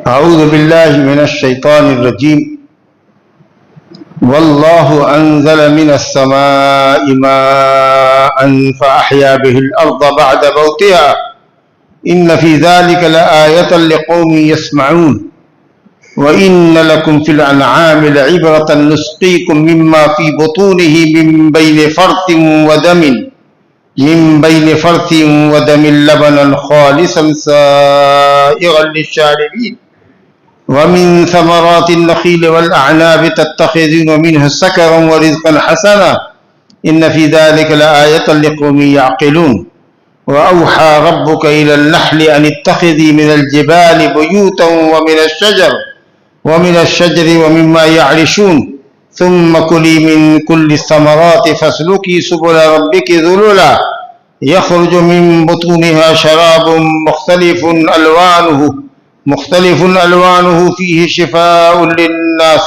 أعوذ بالله من الشيطان الرجيم. والله أنزل من السماء ماء فأحيا به الأرض بعد موتها إن في ذلك لآية لقوم يسمعون. وإن لكم في الأنعام لعبرة نسقيكم مما في بطونه من بين فرث ودم لبنا خالصا سائغا للشاربين ومن ثمرات النخيل والأعناب تتخذون منه سكرا ورزقا حسنا إن في ذلك لآية لقوم يعقلون. وأوحى ربك إلى النحل أن اتخذي من الجبال بيوتا ومن الشجر ومما يعرشون ثم كلي من كل الثمرات فاسلكي سبل ربك ذللا يخرج من بطونها شراب مختلف ألوانه فيه شفاء للناس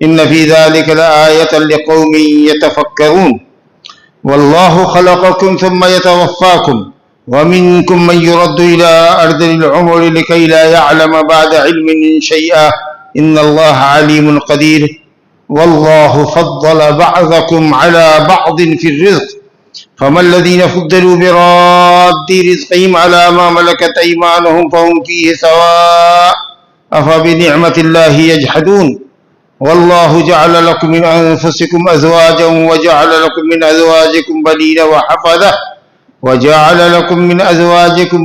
إن في ذلك لآية لقوم يتفكرون. والله خلقكم ثم يتوفاكم ومنكم من يرد إلى أرذل العمر لكي لا يعلم بعد علم شيئا إن الله عليم قدير. والله فضل بعضكم على بعض في الرزق فما الذين فضلوا براد رزقهم على ما ملكت أيمانهم فهم فيه سواء أفبنعمة الله يجحدون. والله جعل لكم من أنفسكم أزواجا وجعل لكم من أزواجكم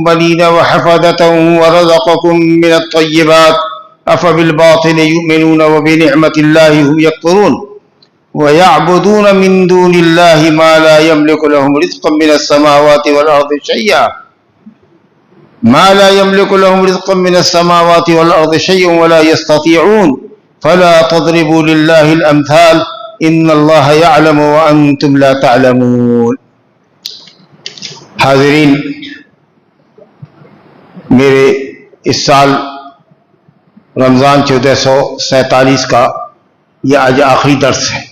بنين وحفدة ورزقكم من الطيبات أفبالباطل يؤمنون وبنعمة الله هم يكفرون. ويعبدون من دون الله ما لا يملك لهم رزقا من السماوات والأرض شيئا ولا يستطيعون فلا تضربوا لله الأمثال إن الله يعلم وأنتم لا تعلمون. حاضرین، میرے اس سال رمضان 1447 کا یہ آج آخری درس ہے.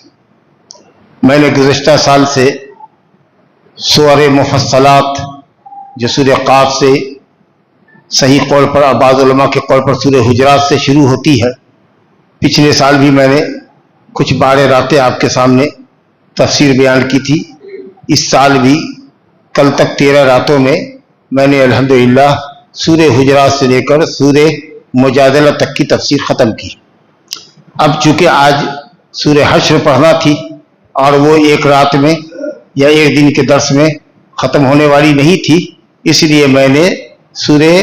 میں نے گزشتہ سال سے سور مفصلات جو سورہ قاف سے صحیح قول پر اور بعض علماء کے قول پر سورہ حجرات سے شروع ہوتی ہے، پچھلے سال بھی میں نے کچھ 12 راتیں آپ کے سامنے تفسیر بیان کی تھی. اس سال بھی کل تک 13 راتوں میں میں نے الحمدللہ سورہ حجرات سے لے کر سورہ مجادلہ تک کی تفسیر ختم کی. اب چونکہ آج سورہ حشر پڑھنا تھی اور وہ ایک رات میں یا ایک دن کے درس میں ختم ہونے والی نہیں تھی، اس لیے میں نے سورہ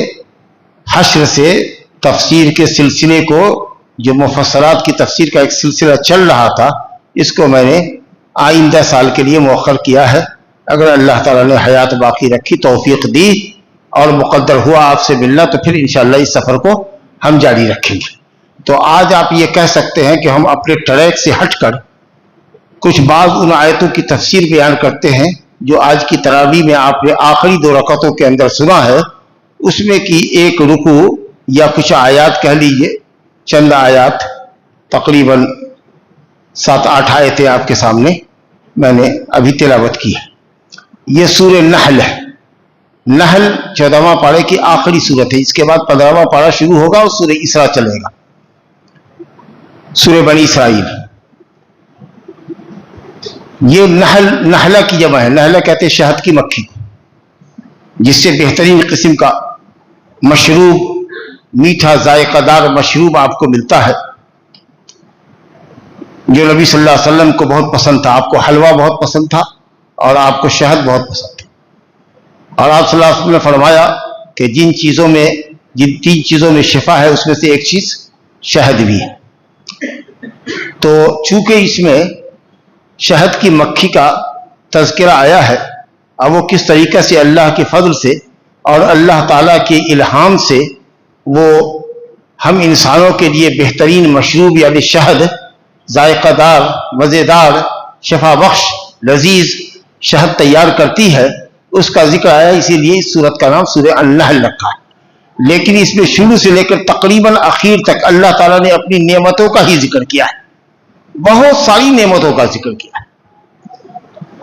حشر سے تفسیر کے سلسلے کو، جو مفصلات کی تفسیر کا ایک سلسلہ چل رہا تھا، اس کو میں نے آئندہ سال کے لیے مؤخر کیا ہے. اگر اللہ تعالیٰ نے حیات باقی رکھی، توفیق دی اور مقدر ہوا آپ سے ملنا، تو پھر انشاءاللہ اس سفر کو ہم جاری رکھیں گے. تو آج آپ یہ کہہ سکتے ہیں کہ ہم اپنے ٹریک سے ہٹ کر کچھ بعض ان آیتوں کی تفسیر بیان کرتے ہیں جو آج کی تراویح میں آپ نے آخری 2 رکعتوں کے اندر سنا ہے. اس میں کی ایک رکوع یا کچھ آیات کہہ لیجئے، چند آیات، تقریباً 7-8 آیتیں آپ کے سامنے میں نے ابھی تلاوت کی ہے. یہ سورہ نحل ہے. نحل 14واں پارے کی آخری سورت ہے. اس کے بعد 15واں پارہ شروع ہوگا اور سورہ اسراء چلے گا، سورہ بنی اسرائیل. یہ نحلہ کی جمع ہے. نحلہ کہتے ہیں شہد کی مکھی کو، جس سے بہترین قسم کا مشروب، میٹھا ذائقہ دار مشروب آپ کو ملتا ہے، جو نبی صلی اللہ علیہ وسلم کو بہت پسند تھا. آپ کو حلوہ بہت پسند تھا اور آپ کو شہد بہت پسند تھا. اور آپ صلی اللہ علیہ وسلم نے فرمایا کہ جن 3 چیزوں میں شفا ہے، اس میں سے ایک چیز شہد بھی ہے. تو چونکہ اس میں شہد کی مکھی کا تذکرہ آیا ہے، اور وہ کس طریقے سے اللہ کے فضل سے اور اللہ تعالیٰ کے الہام سے وہ ہم انسانوں کے لیے بہترین مشروب یعنی شہد، ذائقہ دار، مزیدار، شفا بخش، لذیذ شہد تیار کرتی ہے، اس کا ذکر آیا. اسی لیے اس سورت کا نام سورہ النحل رکھا ہے. لیکن اس میں شروع سے لے کر تقریباً آخر تک اللہ تعالیٰ نے اپنی نعمتوں کا ہی ذکر کیا ہے. بہت ساری نعمتوں کا ذکر کیا ہے،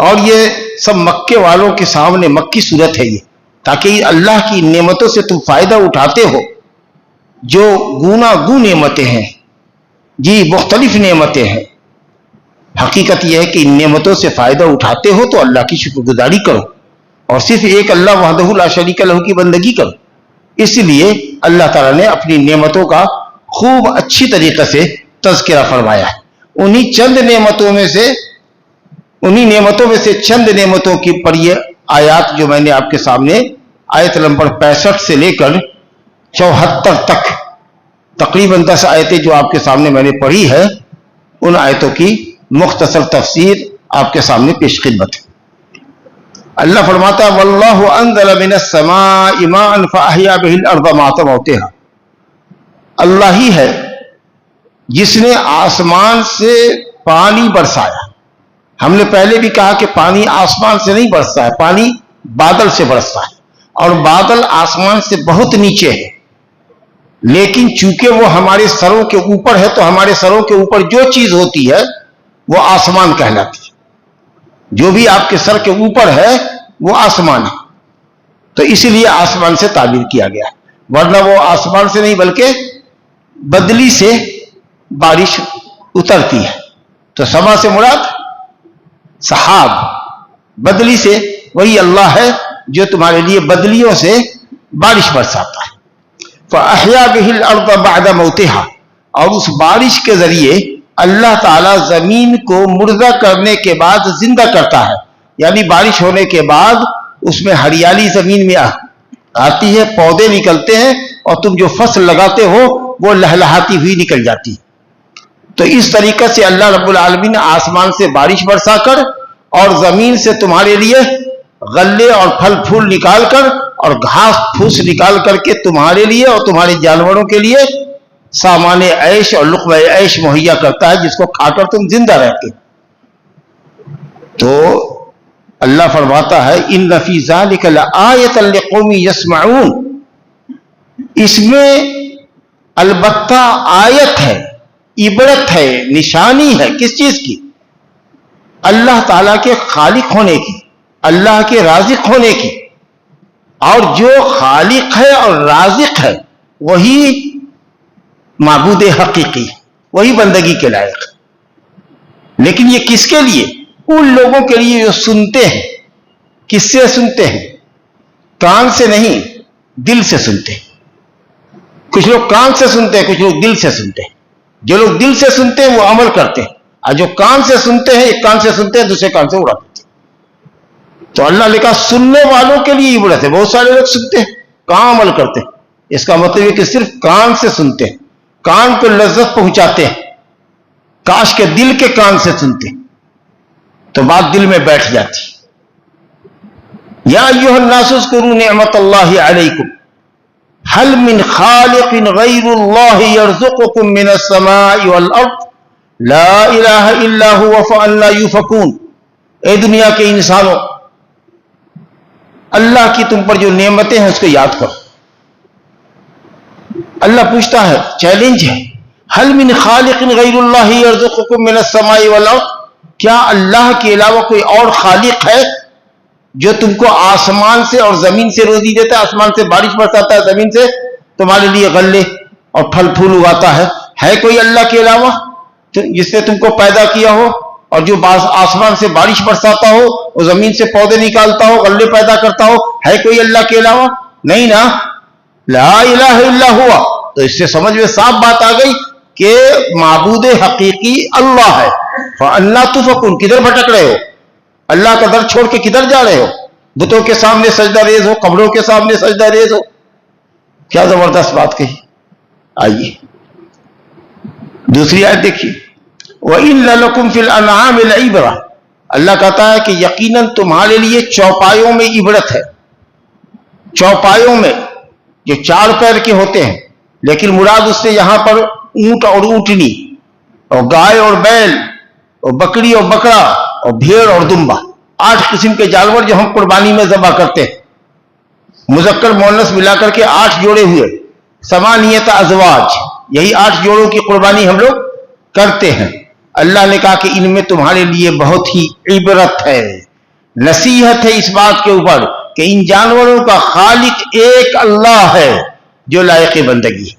اور یہ سب مکے والوں کے سامنے مکی صورت ہے یہ، تاکہ اللہ کی نعمتوں سے تم فائدہ اٹھاتے ہو جو گونا گو نعمتیں ہیں، جی مختلف نعمتیں ہیں، حقیقت یہ ہے کہ ان نعمتوں سے فائدہ اٹھاتے ہو تو اللہ کی شکر گزاری کرو اور صرف ایک اللہ وحدہ لا شریک لہ کی بندگی کرو۔ اس لیے اللہ تعالیٰ نے اپنی نعمتوں کا خوب اچھی طریقے سے تذکرہ فرمایا ہے۔ انہی نعمتوں میں سے چند نعمتوں کی پر یہ آیات جو میں نے آپ کے سامنے آیت نمبر 65 سے لے کر 74 تک تقریباً 10 آیتیں جو آپ کے سامنے میں نے پڑھی ہے، ان آیتوں کی مختصر تفسیر آپ کے سامنے پیش خدمت ہے۔ اللہ فرماتا ہے واللہ انزل من السماء ماء فاحیا به الارض بعد موتها، اللہ ہی ہے جس نے آسمان سے پانی برسایا۔ ہم نے پہلے بھی کہا کہ پانی آسمان سے نہیں برستا ہے، پانی بادل سے برستا ہے، اور بادل آسمان سے بہت نیچے ہے، لیکن چونکہ وہ ہمارے سروں کے اوپر ہے تو ہمارے سروں کے اوپر جو چیز ہوتی ہے وہ آسمان کہلاتی ہے۔ جو بھی آپ کے سر کے اوپر ہے وہ آسمان ہے، تو اسی لیے آسمان سے تعبیر کیا گیا ہے، ورنہ وہ آسمان سے نہیں بلکہ بدلی سے بارش اترتی ہے۔ تو سما سے مراد سحاب، بدلی سے وہی اللہ ہے جو تمہارے لیے بدلیوں سے بارش برساتا ہے۔ فَأَحْيَا بِهِ الْأَرْضَ بَعْدَ مَوْتِهَا، اور اس بارش کے ذریعے اللہ تعالیٰ زمین کو مردہ کرنے کے بعد زندہ کرتا ہے، یعنی بارش ہونے کے بعد اس میں ہریالی زمین میں آتی ہے، پودے نکلتے ہیں، اور تم جو فصل لگاتے ہو وہ لہلہاتی ہوئی نکل جاتی ہے۔ تو اس طریقے سے اللہ رب العالمین آسمان سے بارش برسا کر اور زمین سے تمہارے لیے غلے اور پھل پھول نکال کر اور گھاس پھوس نکال کر کے تمہارے لیے اور تمہارے جانوروں کے لیے سامان عیش اور لقمہ عیش مہیا کرتا ہے، جس کو کھا کر تم زندہ رہتے۔ تو اللہ فرماتا ہے ان فی ذلک لآیۃ لقوم یسمعون، اس میں البتہ آیت ہے، عبرت ہے، نشانی ہے، کس چیز کی؟ اللہ تعالیٰ کے خالق ہونے کی، اللہ کے رازق ہونے کی، اور جو خالق ہے اور رازق ہے وہی معبود حقیقی ہے، وہی بندگی کے لائق ہے۔ لیکن یہ کس کے لیے؟ ان لوگوں کے لیے جو سنتے ہیں۔ کس سے سنتے ہیں؟ کان سے نہیں، دل سے سنتے ہیں۔ کچھ لوگ کان سے سنتے ہیں، کچھ لوگ دل سے سنتے ہیں۔ جو لوگ دل سے سنتے ہیں وہ عمل کرتے ہیں، اور جو کان سے سنتے ہیں، ایک کان سے سنتے ہیں دوسرے کان سے اڑا دیتے ہیں۔ تو اللہ نے کہا سننے والوں کے لیے عبرت ہے۔ بہت سارے لوگ سنتے ہیں، کہاں عمل کرتے ہیں؟ اس کا مطلب یہ کہ صرف کان سے سنتے ہیں، کان کو لذت پہنچاتے ہیں، کاش کے دل کے کان سے سنتے ہیں تو بات دل میں بیٹھ جاتی۔ یا ایھا الناس اذکروا نعمت اللہ علیکم هل من خالق غیر اللہ یرزقکم من السماء والارض لا الہ الا هو فأنا یؤفکون۔ اے دنیا کے انسانوں، اللہ کی تم پر جو نعمتیں ہیں اس کو یاد کرو۔ اللہ پوچھتا ہے، چیلنج ہے، هل من خالق غیر اللہ یرزقکم من السماء والارض، کیا اللہ کے علاوہ کوئی اور خالق ہے جو تم کو آسمان سے اور زمین سے روزی دیتا ہے، آسمان سے بارش برساتا ہے، زمین سے تمہارے لیے غلے اور پھل پھول اگاتا ہے؟ ہے کوئی اللہ کے علاوہ جس نے تم کو پیدا کیا ہو اور جو آسمان سے بارش برساتا ہو اور زمین سے پودے نکالتا ہو، غلے پیدا کرتا ہو؟ ہے کوئی اللہ کے علاوہ؟ نہیں نا، لا الہ الا ہوا۔ تو اس سے سمجھ میں صاف بات آ گئی کہ معبود حقیقی اللہ ہے۔ فَأَنَّا تُؤْفَكُونَ، کدھر بھٹک رہے ہو؟ اللہ کا در چھوڑ کے کدھر جا رہے ہو؟ بتوں کے سامنے سجدہ ریز ہو، قبروں کے سامنے سجدہ ریز ہو؟ کیا زبردست بات کہی۔ آئیے دوسری آیت دیکھیے، وَإِنَّ لَكُمْ فِي الْأَنْعَامِ لَعِبْرَةً، اللہ کہتا ہے کہ یقیناً تمہارے لیے چوپایوں میں عبرت ہے۔ چوپایوں میں جو 4 پیر کے ہوتے ہیں، لیکن مراد اس سے یہاں پر اونٹ اور اونٹنی اور گائے اور بیل اور بکری اور بکرا اور بھیڑ اور دمبا، 8 قسم کے جانور جو ہم قربانی میں ذبح کرتے ہیں، مذکر مؤنث ملا کر کے 8 جوڑے ہوئے، 8 ازواج، یہی 8 جوڑوں کی قربانی ہم لوگ کرتے ہیں۔ اللہ نے کہا کہ ان میں تمہارے لیے بہت ہی عبرت ہے، نصیحت ہے اس بات کے اوپر کہ ان جانوروں کا خالق ایک اللہ ہے جو لائق بندگی ہے۔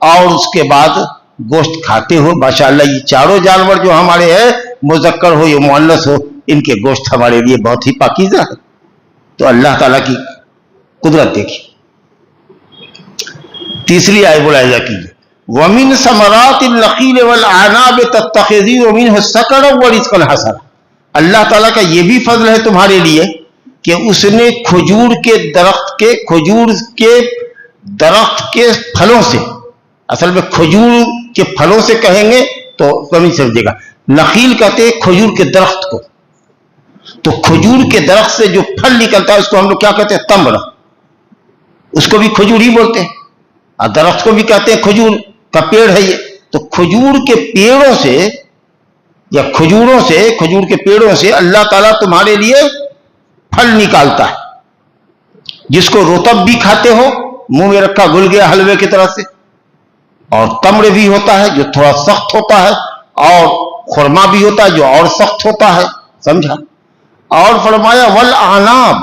اور اس کے بعد گوشت کھاتے ہو. ماشاءاللہ یہ چاروں جانور جو ہمارے ہیں, مذکر ہو یا مؤنث ہو, ان کے گوشت ہمارے لیے بہت ہی پاکیزہ ہے. تو اللہ تعالیٰ کی قدرت دیکھیے. تیسری آیت ملاحظہ کیجیے, وَمِن ثَمَرَاتِ النَّخِيلِ وَالْأَعْنَابِ تَتَّخِذُونَ مِنْهُ سَكَرًا وَرِزْقًا حَسَنًا. اللہ تعالیٰ کا یہ بھی فضل ہے تمہارے لیے کہ اس نے کھجور کے درخت کے پھلوں سے, اصل میں کھجور کے پھلوں سے کہیں گے تو کمی سمجھے گا, نخیل کہتے ہیں کھجور کے درخت کو. تو کھجور کے درخت سے جو پھل نکلتا ہے اس کو ہم لوگ کیا کہتے ہیں؟ تمر. اس کو بھی کھجور ہی بولتے ہیں, اور درخت کو بھی کہتے ہیں کھجور کا پیڑ ہے یہ. تو کھجور کے پیڑوں سے یا کھجور کے پیڑوں سے اللہ تعالیٰ تمہارے لیے پھل نکالتا ہے, جس کو رطب بھی کھاتے ہو, منہ میں رکھا گل گیا حلوے کی طرح سے, اور تمر بھی ہوتا ہے جو تھوڑا سخت ہوتا ہے, اور خرما بھی ہوتا ہے جو اور سخت ہوتا ہے. سمجھا؟ اور فرمایا والاعناب,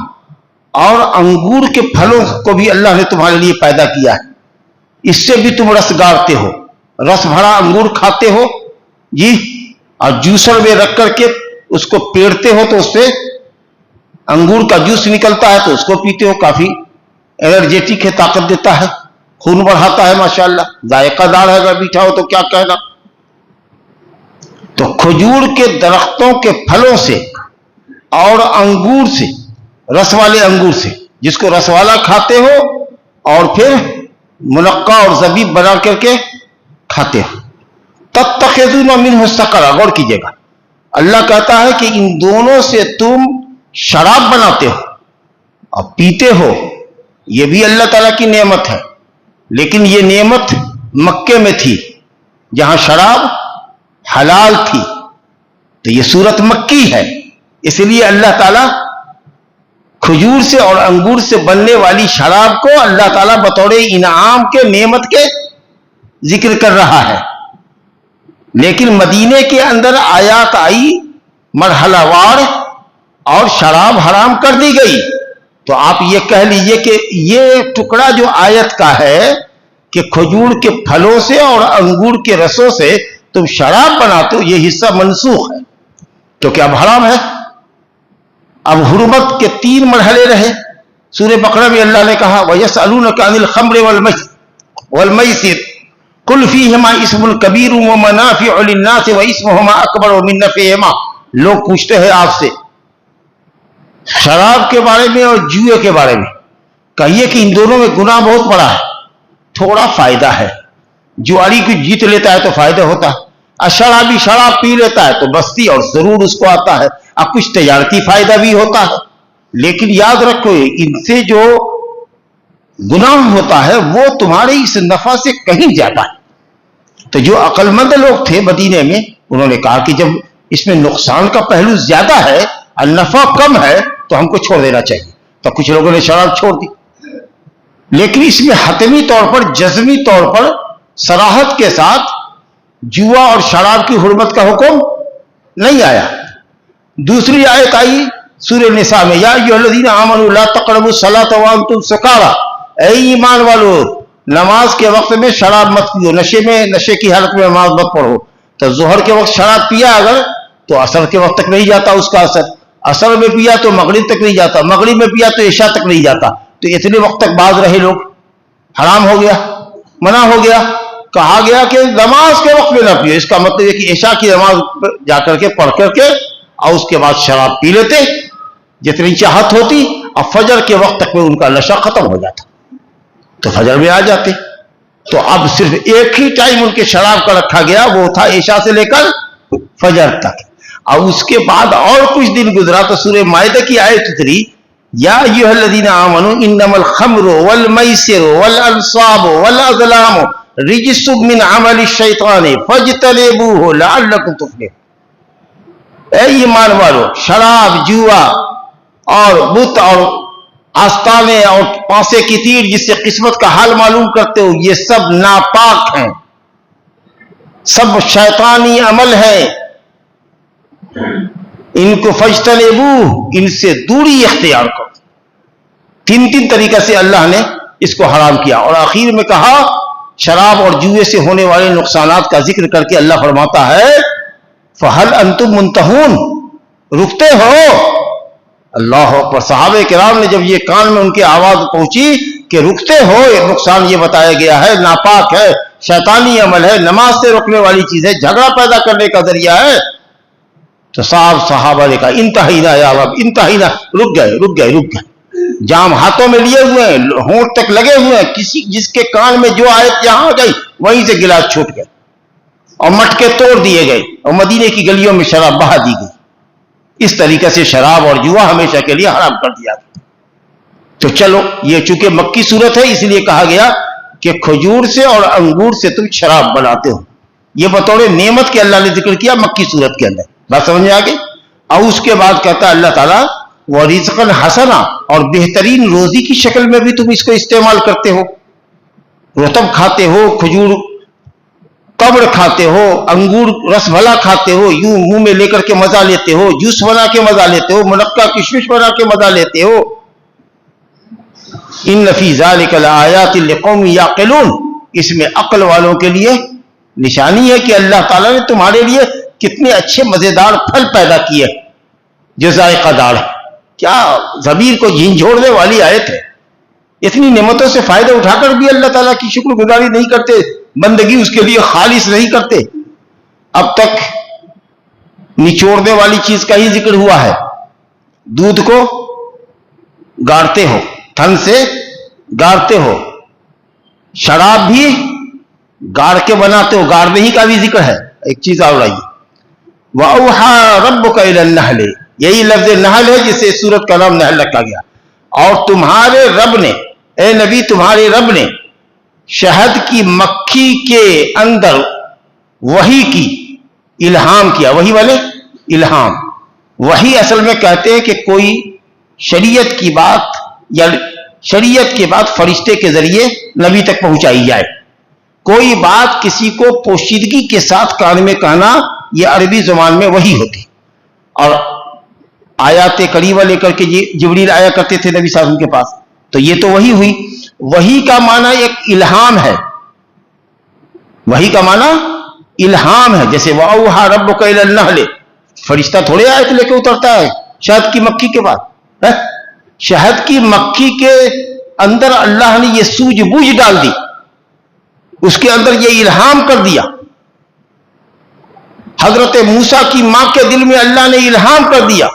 اور انگور کے پھلوں کو بھی اللہ نے تمہارے لیے پیدا کیا ہے. اس سے بھی تم رس گارتے ہو, رس بھرا انگور کھاتے ہو جی, اور جوسر میں رکھ کر کے اس کو پیڑتے ہو تو اس سے انگور کا جوس نکلتا ہے, تو اس کو پیتے ہو. کافی انرجیٹک ہے, طاقت دیتا ہے, خون بڑھاتا ہے. ماشاءاللہ ذائقہ دار ہے, اگر میٹھا ہو تو کیا کہنا. تو کھجور کے درختوں کے پھلوں سے اور انگور سے, رس والے انگور سے, جس کو رس والا کھاتے ہو اور پھر منقع اور زبیب بنا کر کے کھاتے ہو. تتخذون منہ سکرا, غور کیجیے گا, اللہ کہتا ہے کہ ان دونوں سے تم شراب بناتے ہو اور پیتے ہو. یہ بھی اللہ تعالیٰ کی نعمت ہے, لیکن یہ نعمت مکے میں تھی جہاں شراب حلال تھی. تو یہ صورت مکی ہے, اس لیے اللہ تعالیٰ کھجور سے اور انگور سے بننے والی شراب کو اللہ تعالیٰ بطور انعام کے, نعمت کے ذکر کر رہا ہے. لیکن مدینے کے اندر آیات آئی مرحلہ وار اور شراب حرام کر دی گئی. تو آپ یہ کہہ لیجئے کہ یہ ٹکڑا جو آیت کا ہے کہ کھجور کے پھلوں سے اور انگور کے رسوں سے تم شراب بناتے ہو, یہ حصہ منسوخ ہے, کیونکہ اب حرام ہے. اب حرمت کے 3 مرحلے رہے. سورہ بقرہ میں اللہ نے کہا وَيَسْأَلُونَكَ عَنِ الْخَمْرِ وَالْمَيْسِرِ قُلْ فِيهِمَا اسْمٌ كَبِيرٌ وَمَنَافِعُ لِلنَّاسِ وَإِسْمُهُمَا أَكْبَرُ مِنْ نَفْعِهِمَا. لوگ پوچھتے ہیں آپ سے شراب کے بارے میں اور جوئے کے بارے میں, کہیے کہ ان دونوں میں گناہ بہت بڑا ہے, تھوڑا فائدہ ہے. جواری کو جیت لیتا ہے تو فائدہ ہوتا ہے, شرابی شراب پی لیتا ہے تو بستی اور ضرور اس کو آتا ہے, اب کچھ تجارتی فائدہ بھی ہوتا ہے. لیکن یاد رکھو ان سے جو گناہ ہوتا ہے وہ تمہارے اس نفع سے کہیں زیادہ ہے. تو جو عقل مند لوگ تھے مدینے میں, انہوں نے کہا کہ جب اس میں نقصان کا پہلو زیادہ ہے اور نفع کم ہے تو ہم کو چھوڑ دینا چاہیے. تو کچھ لوگوں نے شراب چھوڑ دی, لیکن اس میں حتمی طور پر, جزمی طور پر صراحت کے ساتھ جوا اور شراب کی حرمت کا حکم نہیں آیا. دوسری آیت آئی سورہ نساء میں, یا ایھا الذین آمنوا لا تقربوا الصلاۃ وانتم سکارى, اے ایمان والو نماز کے وقت میں شراب مت پیو, نشے کی حالت میں نماز مت پڑھو. تو ظہر کے وقت شراب پیا اگر تو عصر کے وقت تک نہیں جاتا اس کا اثر, عصر میں پیا تو مغرب تک نہیں جاتا, مغرب میں پیا تو عشاء تک نہیں جاتا. تو اتنے وقت تک باز رہے لوگ, حرام ہو گیا, منع ہو گیا. کہا گیا کہ نماز کے وقت میں نہ پیو, اس کا مطلب ہے کہ عشاء کی نماز جا کر کے پڑھ کر کے اور اس کے بعد شراب پی لیتے جتنی چاہت ہوتی, اور فجر کے وقت تک میں ان کا نشہ ختم ہو جاتا تو فجر میں آ جاتے. تو اب صرف ایک ہی ٹائم ان کے شراب کا رکھا گیا, وہ تھا عشاء سے لے کر فجر تک. اور اس کے بعد اور کچھ دن گزرا تو سورہ مائدہ کی آیت اتری, یا ایھا الذین آمنوا انما الخمر والمیسر والانصاب والازلام رجس من عمل الشیطان فاجتنبوہ لعلکم تفلحون. اے ایمان والو, شراب, جوا اور بت اور آستانے اور پانسے کی تیر جس سے قسمت کا حال معلوم کرتے ہو, یہ سب ناپاک ہیں, سب شیطانی عمل ہے. ان کو فاجتنبوہ, ان سے دوری اختیار کرو. 3 طریقہ سے اللہ نے اس کو حرام کیا, اور آخر میں کہا شراب اور جوئے سے ہونے والے نقصانات کا ذکر کر کے اللہ فرماتا ہے فہل انتم منتہون، رکتے ہو؟ اللہ اکبر۔ صحابہ کرام نے جب یہ کان میں ان کی آواز پہنچی کہ رکتے ہو، نقصان یہ بتایا گیا ہے ناپاک ہے، شیطانی عمل ہے، نماز سے روکنے والی چیز ہے، جھگڑا پیدا کرنے کا ذریعہ ہے، تو صحابہ نے کہا انتہینا یا رب، انتہینا، رک گئے۔ جام ہاتھوں میں لیے ہوئے ہیں، ہونٹ تک لگے ہوئے ہیں، جس کے کان میں جو آیت جہاں گئی وہیں سے گلاس چھوٹ گئے اور مٹکے توڑ دیے گئے اور مدینے کی گلیوں میں شراب بہا دی گئی۔ اس طریقے سے شراب اور جوا ہمیشہ کے لیے حرام کر دیا گیا۔ تو چلو، یہ چونکہ مکی صورت ہے اس لیے کہا گیا کہ کھجور سے اور انگور سے تم شراب بناتے ہو، یہ بطور نعمت کے اللہ نے ذکر کیا مکی صورت کے اندر۔ بات سمجھ میں آ گئی؟ اور اس کے بعد کہتا ہے اللہ تعالیٰ وَرِزْقًا حَسَنًا، اور بہترین روزی کی شکل میں بھی تم اس کو استعمال کرتے ہو، رطب کھاتے ہو، کھجور کبر کھاتے ہو، انگور رس بھلا کھاتے ہو، یوں منہ میں لے کر کے مزہ لیتے ہو، جوس بنا کے مزہ لیتے ہو، منقع کشمش بنا کے مزہ لیتے ہو۔ ان فی ذلک لآیات لقوم یعقلون، اس میں عقل والوں کے لیے نشانی ہے کہ اللہ تعالیٰ نے تمہارے لیے کتنے اچھے مزیدار پھل پیدا کیے جو ذائقہ دار ہے۔ کیا ضمیر کو جھنجھوڑنے والی آیت ہے۔ اتنی نعمتوں سے فائدہ اٹھا کر بھی اللہ تعالیٰ کی شکر گزاری نہیں کرتے، بندگی اس کے لیے خالص نہیں کرتے۔ اب تک نچوڑنے والی چیز کا ہی ذکر ہوا ہے، دودھ کو گاڑتے ہو، تھن سے گاڑتے ہو، شراب بھی گاڑ کے بناتے ہو، گاڑنے ہی کا بھی ذکر ہے۔ ایک چیز اور آئی وَأَوْحَى رَبُّكَ إِلَى النَّحْلِ، یہی لفظ نحل ہے جسے سورت کا نام نحل رکھا گیا۔ اور تمہارے رب نے، اے نبی تمہارے رب نے شہد کی مکھی کے اندر وحی کی، الہام کیا۔ وحی والے الہام، وحی اصل میں کہتے ہیں کہ کوئی شریعت کی بات یا شریعت کے بعد فرشتے کے ذریعے نبی تک پہنچائی جائے۔ کوئی بات کسی کو پوشیدگی کے ساتھ کان میں کہنا، یہ عربی زبان میں وحی ہوتی۔ اور آیات کریمہ لے کر کے جبریل آیا کرتے تھے نبی صلی اللہ علیہ وسلم کے پاس، تو یہ تو وحی ہوئی۔ وحی کا معنی ایک الہام ہے، وحی کا معنی الہام ہے۔ جیسے وَأَوْحَى رَبُّكَ إِلَى النَّحْلِ، فرشتہ تھوڑے آیت لے کے اترتا ہے شہد کی مکھی کے بعد۔ شہد کی مکھی کے اندر اللہ نے یہ سوجھ بوجھ ڈال دی، اس کے اندر یہ الہام کر دیا۔ حضرت موسیٰ کی ماں کے دل میں اللہ نے الہام کر دیا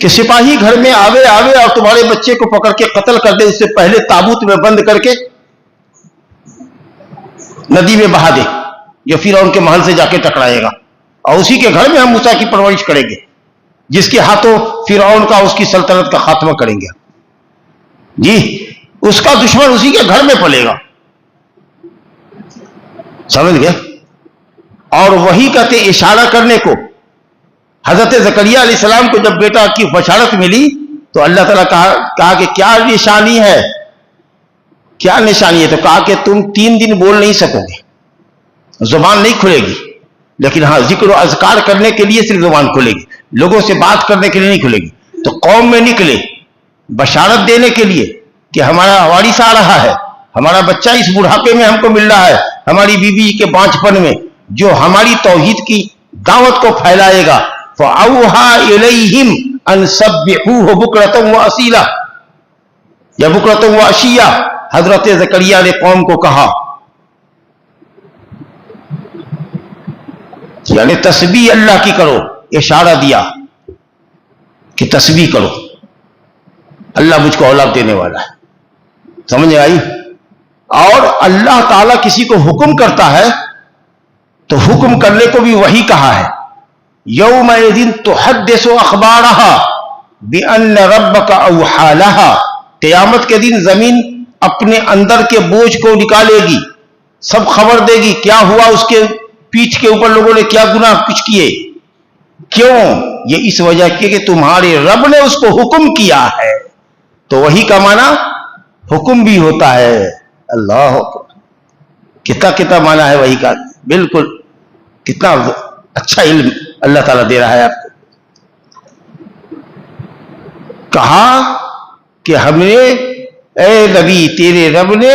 کہ سپاہی گھر میں آوے اور تمہارے بچے کو پکڑ کے قتل کر دے، اس سے پہلے تابوت میں بند کر کے ندی میں بہا دے، جو فرعون کے محل سے جا کے ٹکرائے گا، اور اسی کے گھر میں ہم موسیٰ کی پرورش کریں گے، جس کے ہاتھوں فرعون کا، اس کی سلطنت کا خاتمہ کریں گے۔ جی، اس کا دشمن اسی کے گھر میں پلے گا، سمجھ گئے؟ اور وہی کہتے اشارہ کرنے کو، حضرت زکریا علیہ السلام کو جب بیٹا کی بشارت ملی تو اللہ تعالیٰ کہا کہ کیا نشانی ہے، کیا نشانی ہے؟ تو کہا کہ تم 3 دن بول نہیں سکو گے، زبان نہیں کھلے گی، لیکن ہاں ذکر و اذکار کرنے کے لیے صرف زبان کھلے گی، لوگوں سے بات کرنے کے لیے نہیں کھلے گی۔ تو قوم میں نکلے بشارت دینے کے لیے کہ ہمارا وارث آ رہا ہے، ہمارا بچہ اس بڑھاپے میں ہم کو مل رہا ہے، ہماری بیوی کے بانجپن میں، جو ہماری توحید کی دعوت کو پھیلائے گا۔ فَأَوْحَى إِلَيْهِمْ أَن سَبِّحُوهُ بُكْرَةً وَأَصِيلًا، یا بُكْرَةً وَعَشِيًّا، حضرت زکریا نے قوم کو کہا، یعنی تسبیح اللہ کی کرو، اشارہ دیا کہ تسبیح کرو، اللہ مجھ کو اولاد دینے والا ہے۔ سمجھ آئی؟ اور اللہ تعالیٰ کسی کو حکم کرتا ہے تو حکم کرنے کو بھی وہی کہا ہے۔ یومئذ تحدث اخبارها بان ربک اوحی لها، قیامت کے دن زمین اپنے اندر کے بوجھ کو نکالے گی، سب خبر دے گی کیا ہوا، اس کے پیٹھ کے اوپر لوگوں نے کیا گناہ کچھ کیے۔ کیوں؟ یہ اس وجہ کہ تمہارے رب نے اس کو حکم کیا ہے۔ تو وہی کا معنی حکم بھی ہوتا ہے۔ اللہ کتنا معنی ہے وہی کا، بالکل کتنا اچھا علم اللہ تعالیٰ دے رہا ہے آپ کو۔ کہا کہ ہم نے، اے نبی تیرے رب نے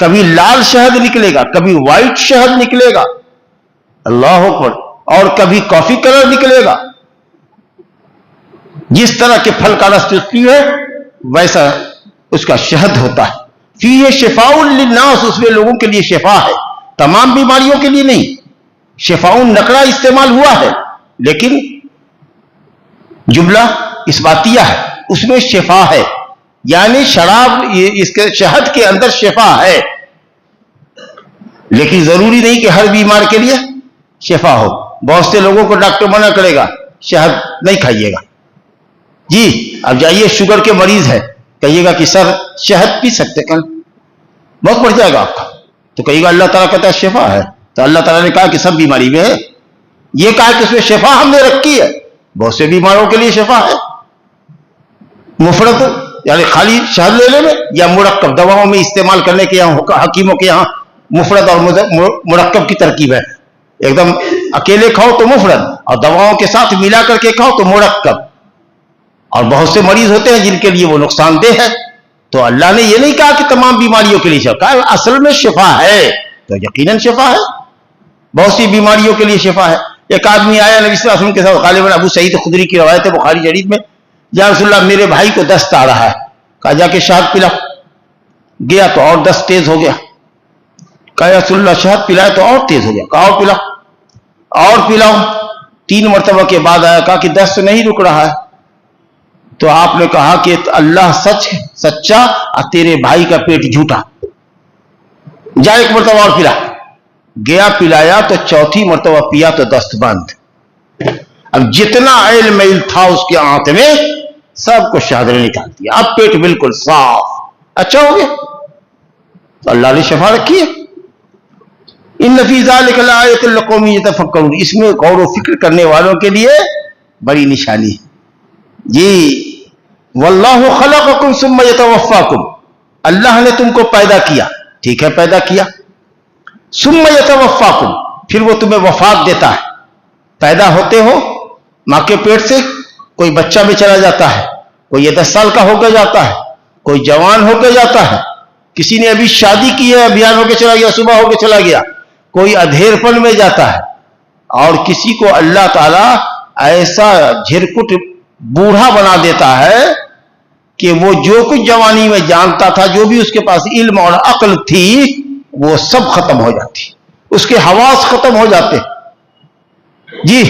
کبھی لال شہد نکلے گا، کبھی وائٹ شہد نکلے گا، اللہ اکبر، اور کبھی کافی کلر نکلے گا. جس طرح کے پھل کا رس چستی ہے ویسا اس کا شہد ہوتا ہے. فیہ شفاء للناس، اس میں لوگوں کے لیے شفا ہے، تمام بیماریوں کے لیے نہیں. شفاء نکرہ استعمال ہوا ہے لیکن جملہ اثباتیہ ہے، اس میں شفا ہے، یعنی شراب اس کے شہد کے اندر شفا ہے، لیکن ضروری نہیں کہ ہر بیمار کے لیے شفا ہو. بہت سے لوگوں کو ڈاکٹر منع کرے گا شہد نہیں کھائیے گا. جی اب جائیے شوگر کے مریض ہے، کہیے گا کہ سر شہد پی سکتے کل، بہت بڑھ جائے گا آپ کا، تو کہیے گا اللہ تعالیٰ کہتا ہے شفا ہے. تو اللہ تعالیٰ نے کہا کہ سب بیماری میں ہے، یہ کہا کہ اس میں شفا ہم نے رکھی ہے، بہت سے بیماروں کے لیے شفا ہے. مفرد یعنی خالی شہد لینے میں، یا مرکب دواؤں میں استعمال کرنے کے یہاں حکیموں کے یہاں مفرد اور مرکب کی ترکیب ہے. ایک دم اکیلے کھاؤ تو مفرد، اور دواؤں کے ساتھ ملا کر کے کھاؤ تو مرکب. اور بہت سے مریض ہوتے ہیں جن کے لیے وہ نقصان دہ ہے. تو اللہ نے یہ نہیں کہا کہ تمام بیماریوں کے لیے شفا ہے، اصل میں شفا ہے تو یقیناً شفا ہے، بہت سی بیماریوں کے لیے شفا ہے. ایک آدمی آیا نبی صلی اللہ علیہ وسلم کے ساتھ، غالباً ابو سعید خدری کی روایت ہے بخاری شریف میں، یا رسول اللہ میرے بھائی کو دست آ رہا ہے. کہا جا کے شہد پلا. گیا تو اور دست تیز ہو گیا. کہا یا رسول اللہ شہد پلائے تو اور تیز ہو گیا. کہا اور پلا، اور پلاؤ. 3 مرتبہ کے بعد آیا، کہا کہ دست نہیں رک رہا ہے. تو آپ نے کہا کہ اللہ سچا اور تیرے بھائی کا پیٹ جھوٹا، جا 1 مرتبہ اور پلا. گیا پلایا تو 4تھی مرتبہ پیا تو دست بند. اب جتنا علم تھا اس کے آنت میں سب کو شہد نے نکال دیا، اب پیٹ بالکل صاف اچھا ہو گیا. تو اللہ نے شفا رکھی ہے. ان فی ذلک لآیۃ لقوم یتفکرون، اس میں غور و فکر کرنے والوں کے لیے بڑی نشانی ہے. جی واللہ خلقکم ثم یتوفاکم، اللہ نے تم کو پیدا کیا، ٹھیک ہے پیدا کیا، ثم یتوفاکم، پھر وہ تمہیں وفات دیتا ہے. پیدا ہوتے ہو ماں کے پیٹ سے، کوئی بچہ میں چلا جاتا ہے، کوئی 10 سال کا ہو کے جاتا ہے، کوئی جوان ہو کے جاتا ہے، کسی نے ابھی شادی کی ہے ابھیان ہو کے چلا گیا، صبح ہو کے چلا گیا، کوئی ادھیر پن میں جاتا ہے، اور کسی کو اللہ تعالیٰ ایسا جھرکٹ بوڑھا بنا دیتا ہے کہ وہ جو کچھ جوانی میں جانتا تھا، جو بھی اس کے پاس علم اور عقل تھی وہ سب ختم ہو جاتی، اس کے حواس ختم ہو جاتے. جی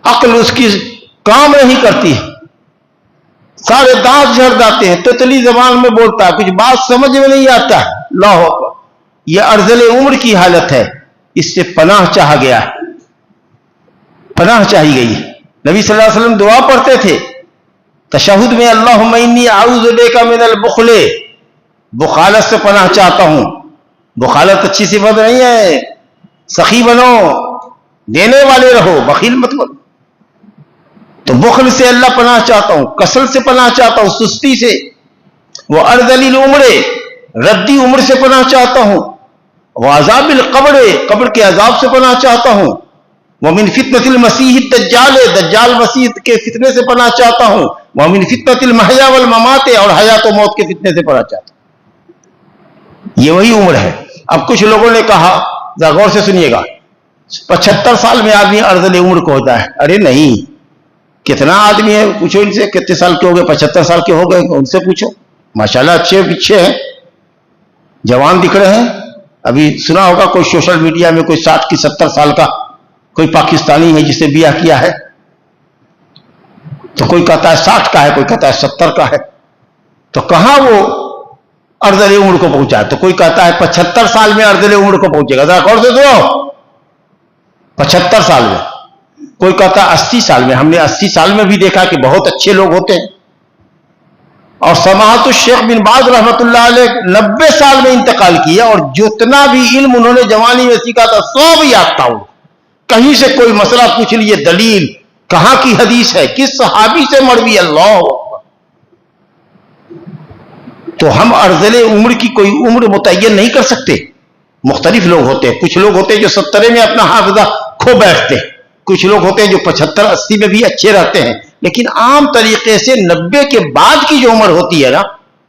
عقل اس کی کام نہیں کرتی ہے، سارے دانت جھڑ جاتے ہیں، تتلی زبان میں بولتا ہے، کچھ بات سمجھ میں نہیں آتا ہے. اللہ اکبر، یہ ارذل عمر کی حالت ہے. اس سے پناہ چاہا گیا ہے، پناہ چاہی گئی ہے. نبی صلی اللہ علیہ وسلم دعا پڑھتے تھے تشہد میں، اللہم انی اعوذ بک من البخل، بخالت سے پناہ چاہتا ہوں. بخالت اچھی صفت نہیں ہے، سخی بنو، دینے والے رہو، بخیل مت بنو. تو بخل سے اللہ پناہ چاہتا ہوں، کسل سے پناہ چاہتا ہوں، سستی سے. وہ ارذل العمر، ردی عمر سے پناہ چاہتا ہوں. وہ عذاب القبر، قبر کے عذاب سے پناہ چاہتا ہوں. ومن فتنة المسیح الدجال، دجال مسیح کے فتنے سے پناہ چاہتا ہوں. ومن فتنة المحیا والممات، اور حیات و موت کے فتنے سے پناہ چاہتا ہوں. یہ وہی عمر ہے. اب کچھ لوگوں نے کہا، ذرا غور سے سنیے گا، 75 سال میں آدمی ارذل عمر کو ہوتا ہے. ارے نہیں، کتنا آدمی ہے پوچھو ان سے، کتنے سال کے ہو گئے، 75 سال کے ہو گئے، ان سے پوچھو. ماشاءاللہ اچھے پیچھے ہیں، جوان دکھ رہے ہیں. ابھی سنا ہوگا کوئی سوشل میڈیا میں کوئی 60 کی 70 سال کا کوئی پاکستانی ہے جسے بیاہ کیا ہے، تو کوئی کہتا ہے 60 کا ہے، کوئی کہتا ہے 70 کا ہے. تو کہاں وہ ارذل عمر کو پہنچا ہے؟ تو کوئی کہتا ہے 75 سال میں ارذل عمر کو پہنچے گا. ذرا غور سے سنو، 75 سال میں، کوئی کہتا ہے 80 سال میں. ہم نے 80 سال میں بھی دیکھا کہ بہت اچھے لوگ ہوتے ہیں. اور سماحت الشیخ بن باز رحمۃ اللہ علیہ 90 سال میں انتقال کیا، اور جتنا بھی علم انہوں نے جوانی میں سیکھا تھا سب یاد تھا. کہیں سے کوئی مسئلہ پوچھ لیے، دلیل کہاں کی حدیث ہے، کس صحابی سے مروی. اللہ، تو ہم ارذل عمر کی کوئی عمر متعین نہیں کر سکتے. مختلف لوگ ہوتے ہیں، کچھ لوگ ہوتے ہیں جو 70 میں اپنا حافظہ کھو بیٹھتے ہیں، کچھ لوگ ہوتے ہیں جو 75-80 میں بھی اچھے رہتے ہیں. لیکن عام طریقے سے 90 کے بعد کی جو عمر ہوتی ہے نا،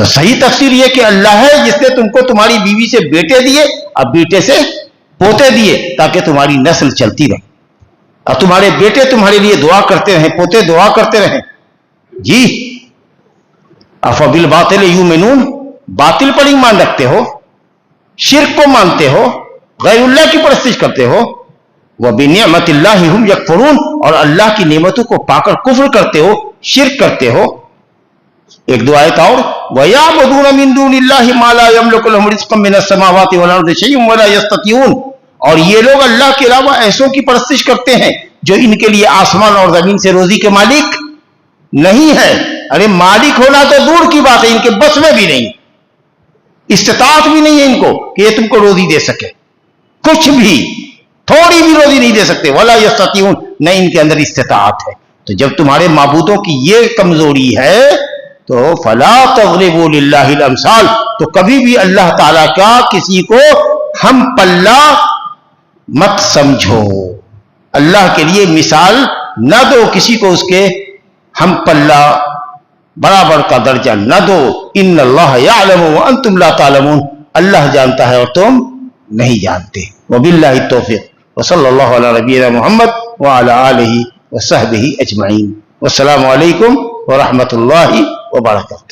تو صحیح تفسیر یہ کہ اللہ ہے جس نے تم کو تمہاری بیوی سے بیٹے دیے، اب بیٹے سے پوتے دیے، تاکہ تمہاری نسل چلتی رہے، اور تمہارے بیٹے تمہارے لیے دعا کرتے رہیں، پوتے دعا کرتے رہیں۔ جی افبالباطل یؤمنون، باطل پر ایمان رکھتے ہو، شرک کو مانتے ہو، غیر اللہ کی پرستش کرتے ہو، وبنعمت اللہ ہم یکفرون، اور اللہ کی نعمتوں کو پا کر کفر کرتے ہو، شرک کرتے ہو۔ ایک دو آیت اور، وَيَعْبُدُونَ مِن دُونِ اللَّهِ مَا لَا يَمْلِكُ لَهُمْ رِزْقًا مِنَ السَّمَاوَاتِ وَالْأَرْضِ شَيْءٌ وَلَا يَسْتَطِيعُونَ، اور یہ لوگ اللہ کے علاوہ ایسوں کی پرستش کرتے ہیں جو ان کے لیے آسمان اور زمین سے روزی کے مالک نہیں ہے۔ ارے مالک ہونا تو دور کی بات ہے، ان کے بس میں بھی نہیں، استطاعت بھی نہیں ہے ان کو کہ یہ تم کو روزی دے سکے، کچھ بھی، تھوڑی بھی روزی نہیں دے سکتے، ولا یستطیعون، نہ ان کے اندر استطاعت ہے۔ تو جب تمہارے معبودوں کی یہ کمزوری ہے تو فلا تضربوا للہ الامثال، تو کبھی بھی اللہ تعالیٰ کا کسی کو ہم پلہ مت سمجھو، اللہ کے لیے مثال نہ دو، کسی کو اس کے ہم پلہ برابر کا درجہ نہ دو۔ ان اللہ یعلم وانتم لا تعلمون، اللہ جانتا ہے اور تم نہیں جانتے۔ وباللہ التوفیق، وصلی اللہ علی نبینا محمد وعلی آلہ وصحبہ اجمعین، والسلام علیکم ورحمۃ اللہ وبرکاتہ۔